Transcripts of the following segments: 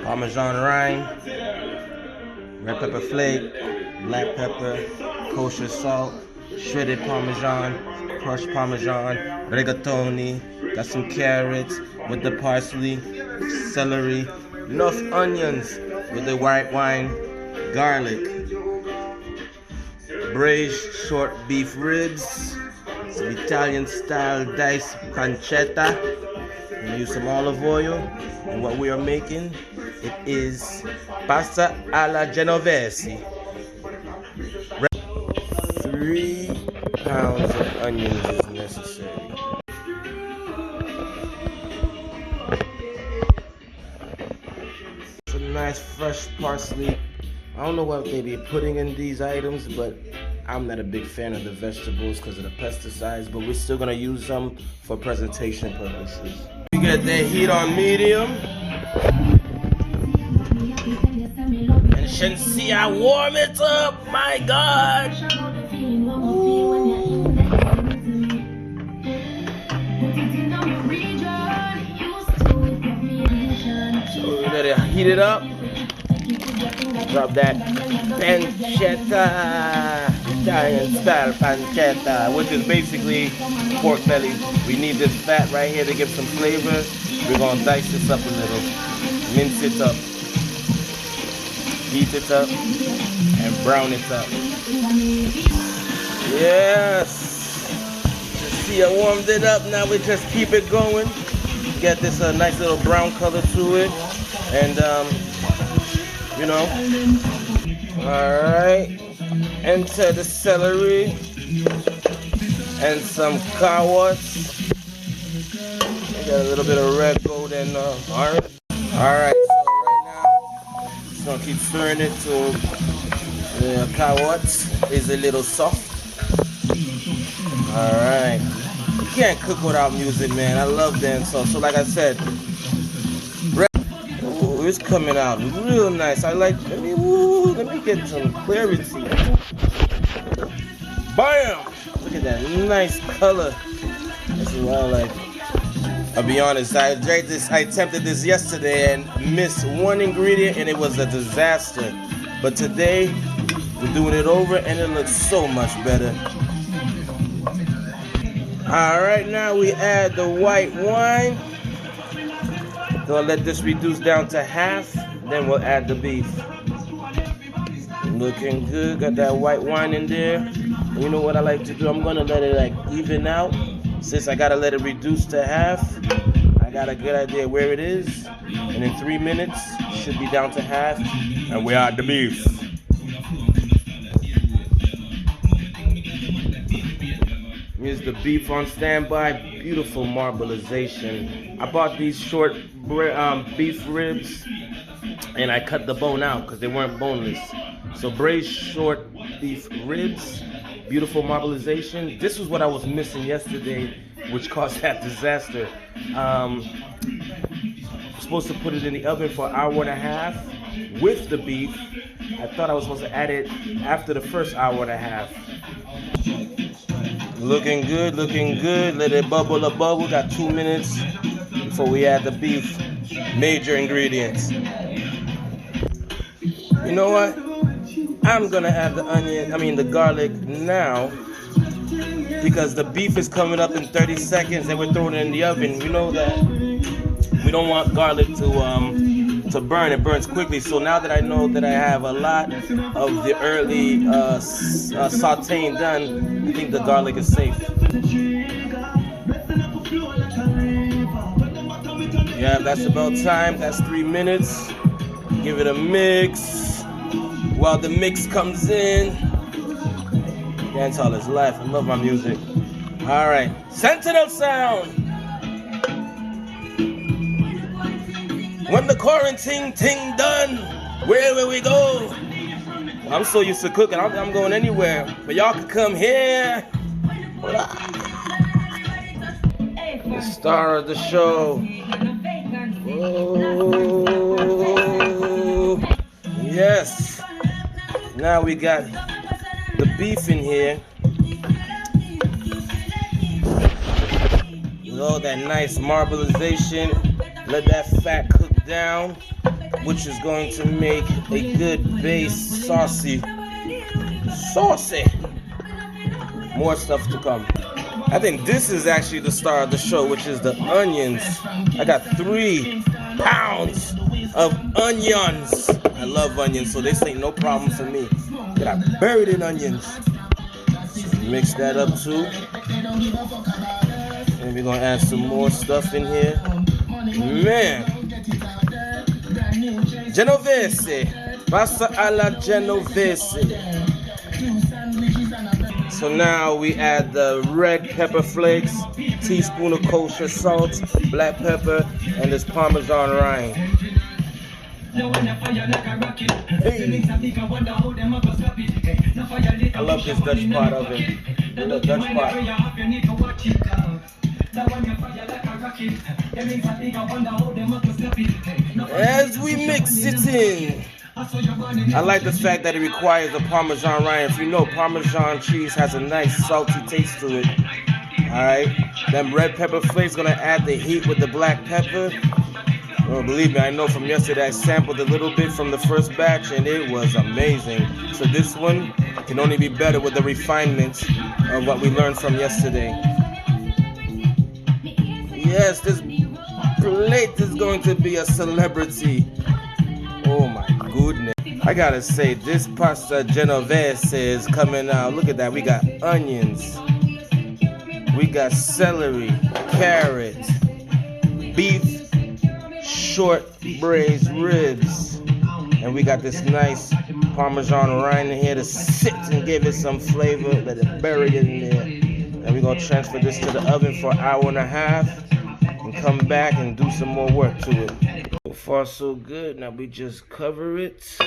Parmesan rind, red pepper flake, black pepper, kosher salt, shredded parmesan, crushed parmesan, rigatoni, got some carrots with the parsley, celery, enough onions with the white wine, garlic, braised short beef ribs, some Italian style diced pancetta. We use some olive oil, and what we are making, it is pasta alla Genovese. 3 pounds of onions is necessary. Some nice fresh parsley. I don't know what they be putting in these items, but I'm not a big fan of the vegetables because of the pesticides, but we're still gonna use them for presentation purposes. We get the heat on medium. And Shensia, warm it up, my God. So we gotta heat it up. Drop that pancetta, Italian style pancetta, which is basically pork belly. We need this fat right here to give some flavor. We're gonna dice this up a little, mince it up, heat it up, and brown it up. Yes! See, I warmed it up. Now we just keep it going. Get this nice little brown color to it, and you know. Alright, enter the celery and some carrots. I got a little bit of red, gold, and orange. Alright, so right now, just gonna keep stirring it till the carrots is a little soft. Alright, you can't cook without music, man. I love dancehall. So like I said, it's coming out real nice. I like, let me get some clarity. Bam! Look at that nice color. This is what I like. I'll be honest, I attempted this yesterday and missed one ingredient and it was a disaster. But today, we're doing it over and it looks so much better. Alright, now we add the white wine. Gonna let this reduce down to half, then we'll add the beef. Looking good, got that white wine in there. You know what I like to do? I'm gonna let it like even out. Since I gotta let it reduce to half, I got a good idea where it is. And in 3 minutes, it should be down to half. And we add the beef. Here's the beef on standby. Beautiful marbleization. I bought these short beef ribs and I cut the bone out because they weren't boneless. So braised short beef ribs, beautiful marbleization. This was what I was missing yesterday, which caused that disaster. I'm supposed to put it in the oven for an hour and a half with the beef. I thought I was supposed to add it after the first hour and a half. Looking good, looking good. Let it bubble a bubble. Got 2 minutes before we add the beef. Major ingredients. You know what? I'm gonna add the garlic now because the beef is coming up in 30 seconds and we're throwing it in the oven. You know that we don't want garlic to burn. It burns quickly. So now that I know that I have a lot of the early sauteing done, I think the garlic is safe. Yeah, that's about time. That's 3 minutes. Give it a mix. While the mix comes in, dancehall is life. I love my music. All right, sentinel sound. When the quarantine thing done, where will we go? I'm so used to cooking, I'm going anywhere. But y'all can come here. The star of the show. Oh, yes. Now we got the beef in here. With all that nice marbleization. Let that fat cook down, which is going to make a good base saucy. More stuff to come. I think this is actually the star of the show, which is the onions. I got 3 pounds of onions. I love onions, so this ain't no problem for me. But I buried in onions. So mix that up too. And we're gonna add some more stuff in here. Man. Genovese. Pasta alla Genovese. So now we add the red pepper flakes, teaspoon of kosher salt, black pepper, and this Parmesan rind. Hey. I love this Dutch pot oven. The Dutch pot. As we mix it in, I like the fact that it requires a Parmesan rind. If you know, Parmesan cheese has a nice salty taste to it. Alright, them red pepper flakes gonna add the heat with the black pepper. Oh, believe me, I know from yesterday I sampled a little bit from the first batch and it was amazing. So this one can only be better with the refinements of what we learned from yesterday. Yes, this plate is going to be a celebrity. Oh my goodness. I gotta say, this pasta Genovese is coming out. Look at that. We got onions. We got celery, carrot, beef, short braised ribs. And we got this nice Parmesan rind in here to sit and give it some flavor. Let it bury it in there. And we're gonna transfer this to the oven for an hour and a half and come back and do some more work to it. So far so good. Now we just cover it,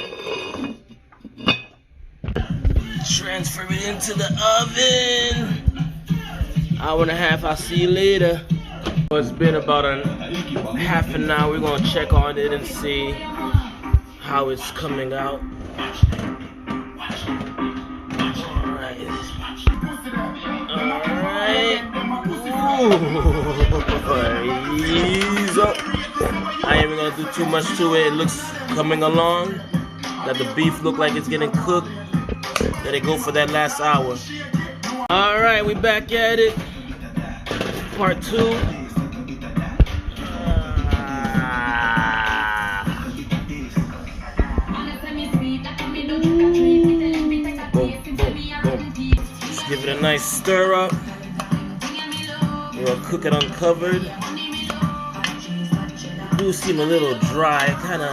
transfer it into the oven. Hour and a half. I'll see you later. It's been about half an hour. We're gonna check on it and see how it's coming out. Alright. Ease up. I ain't even gonna do too much to it. It looks coming along. That the beef look like it's getting cooked. Let it go for that last hour. Alright, we back at it. Part 2. Just give it a nice stir up. We'll cook it uncovered. It do seem a little dry. I kind of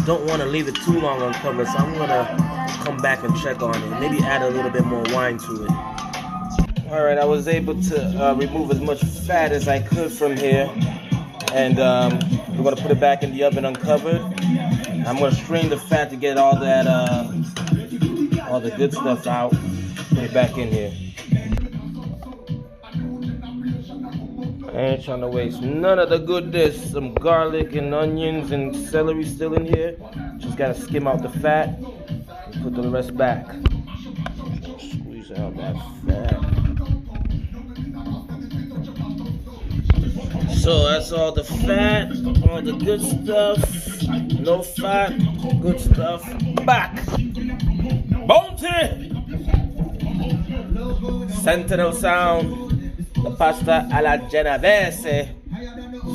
don't want to leave it too long uncovered, so I'm gonna come back and check on it. Maybe add a little bit more wine to it. Alright, I was able to remove as much fat as I could from here. And we're gonna put it back in the oven uncovered. I'm gonna strain the fat to get all that, all the good stuff out. Put it back in here. I ain't trying to waste none of the goodness. Some garlic and onions and celery still in here. Just gotta skim out the fat and put the rest back. Squeeze out that fat. So that's all the fat, all the good stuff. No fat, good stuff. Back. Bounty! Sentinel sound. The pasta alla Genovese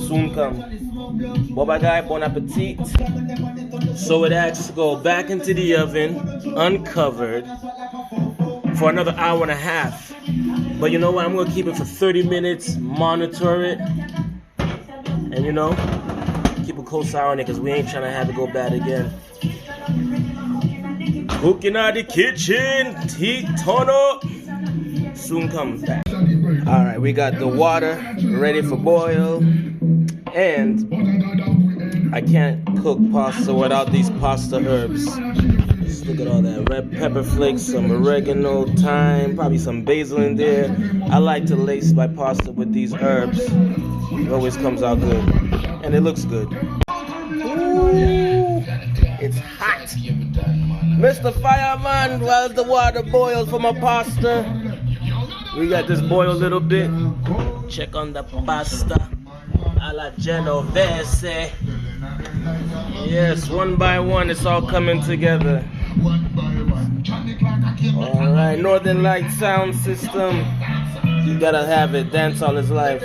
soon come. Boba guy, bon appetit. So it has to go back into the oven, uncovered, for another hour and a half. But you know what? I'm gonna keep it for 30 minutes, monitor it, and you know, keep a close eye on it because we ain't trying to have it go bad again. Cooking out the kitchen, Titono. Soon comes back. Alright, we got the water ready for boil. And I can't cook pasta without these pasta herbs. Just look at all that red pepper flakes, some oregano, thyme, probably some basil in there. I like to lace my pasta with these herbs. It always comes out good. And it looks good. Ooh, it's hot. Mr. Fireman, while the water boils for my pasta, we got this boil a little bit. Check on the pasta alla Genovese. Yes, one by one, it's all coming together. Alright, Northern Light sound system. You gotta have it. Dancehall is life.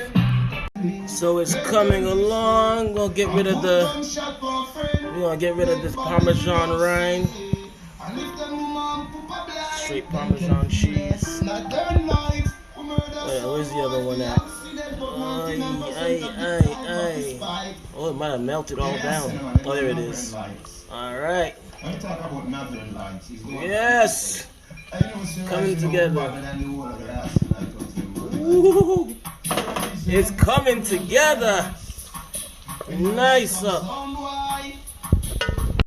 So it's coming along. We're gonna get rid of this Parmesan rind. Straight Parmesan cheese. Where's the other one at? Oh, it might have melted all down. Oh, there it is. Alright. Yes! Coming together. Ooh. It's coming together. Nice up.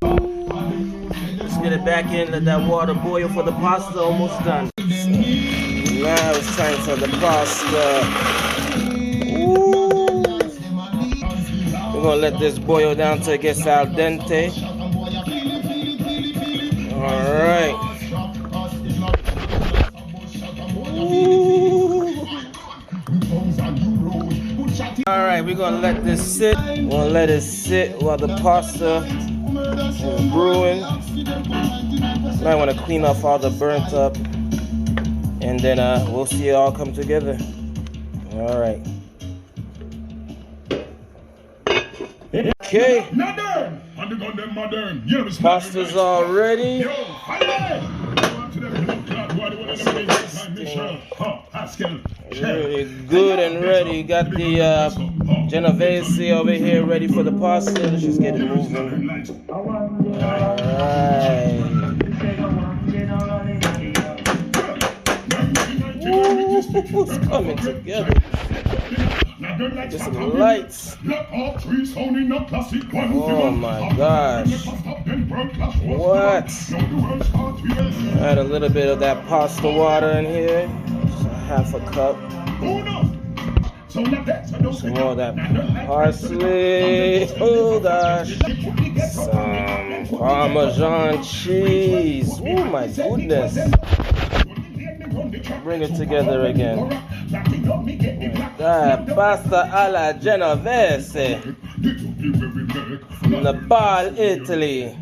Let's get it back in. Let that water boil for the pasta. Almost done. Now it's time for the pasta. Ooh. We're gonna let this boil down till it gets al dente. Alright. Alright, we're gonna let this sit. We're gonna let it sit while the pasta is brewing. Might want to clean off all the burnt up. And then we'll see it all come together. Alright. Okay. Pasta's all ready. Really good and ready. Got the Genovese over here ready for the pasta. Let's just get it moving. Alright. It's coming together. Just some lights. Oh my gosh. What? Add a little bit of that pasta water in here. Just half a cup. Some more of that parsley. Oh gosh. Some Parmesan cheese. Oh my goodness. Bring it together again. Pasta alla Genovese. Naples Italy.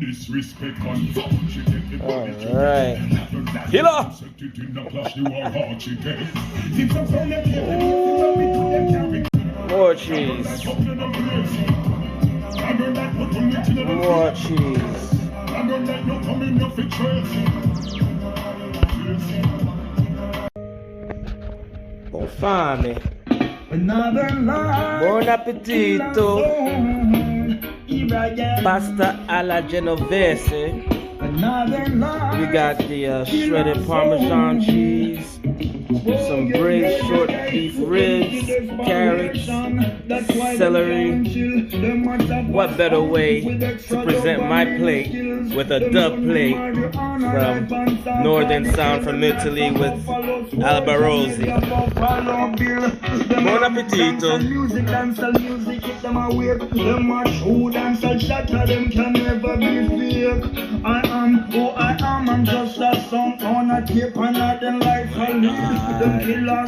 Alright. Killer! More cheese. More cheese. Fame. Buon appetito. Pasta alla Genovese. We got the shredded Parmesan cheese, some braised short beef ribs, carrots, celery. What better way to present my plate with a dub plate from Northern Sound from Italy with Albarosi. Buon appetito. I am who I am, I'm just a song on a tape and not in life. I leave the killer.